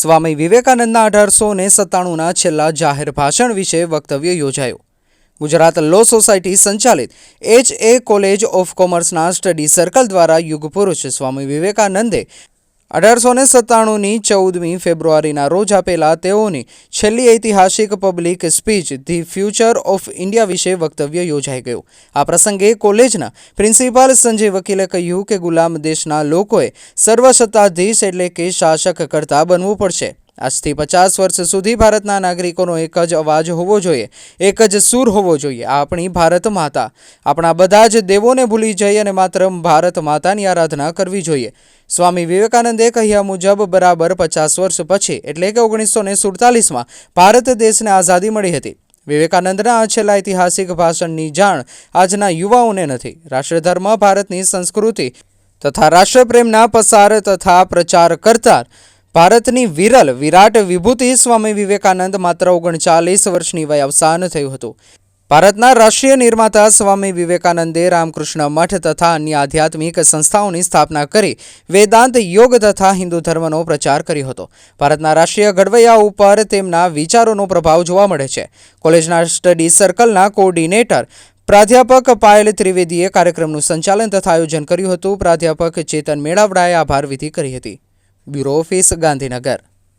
સ્વામી વિવેકાનંદના 1897ના છેલ્લા જાહેર ભાષણ વિશે વક્તવ્ય યોજાયું। ગુજરાત લો સોસાયટી સંચાલિત HA કોલેજ ઓફ કોમર્સના સ્ટડી સર્કલ દ્વારા યુગ પુરુષ સ્વામી વિવેકાનંદે 1897ની 14મી ફેબ્રુઆરીના રોજ આપેલા તેઓની છેલ્લી ઐતિહાસિક public speech the future of India વિશે વક્તવ્ય યોજાઈ ગયું। આ પ્રસંગે કોલેજના પ્રિન્સિપાલ સંજય વકીલે કહ્યું કે ગુલામ દેશના લોકોએ સર્વસત્તાધીશ એટલે કે શાસક કરતા બનવું પડશે। આજથી 50 વર્ષ સુધી ભારતના નાગરિકોનો એક જ અવાજ હોવો જોઈએ, એક જ સૂર હોવો જોઈએ। આપણી ભારત માતા, આપણા બધા જ દેવોને ભૂલી જઈ અને માત્ર ભારત માતાની આરાધના કરવી જોઈએ। સ્વામી વિવેકાનંદે કહ્યા મુજબ બરાબર 50 વર્ષ પછી એટલે કે 1947માં ભારત દેશને આઝાદી મળી હતી। વિવેકાનંદના આ છેલ્લા ઐતિહાસિક ભાષણની જાણ આજના યુવાઓને નથી। રાષ્ટ્રધર્મ, ભારતની સંસ્કૃતિ તથા રાષ્ટ્રપ્રેમના પસાર તથા પ્રચાર કરતા ભારતની વિરાટ વિભૂતિ સ્વામી વિવેકાનંદ માત્ર 39 વર્ષની વયે અવસાન થયું હતું। ભારતના રાષ્ટ્રીય નિર્માતા સ્વામી વિવેકાનંદે રામકૃષ્ણ મઠ તથા અન્ય આધ્યાત્મિક સંસ્થાઓની સ્થાપના કરી વેદાંત, યોગ તથા હિન્દુ ધર્મનો પ્રચાર કર્યો હતો। ભારતના રાષ્ટ્રીય ઘડવૈયા ઉપર તેમના વિચારોનો પ્રભાવ જોવા મળે છે। કોલેજના સ્ટડી સર્કલના કોઓર્ડિનેટર પ્રાધ્યાપક પાયલ ત્રિવેદીએ કાર્યક્રમનું સંચાલન તથા આયોજન કર્યું હતું। પ્રાધ્યાપક ચેતન મેળાવડાએ આભાર વિધિ કરી હતી। Bureau office, Gandhinagar.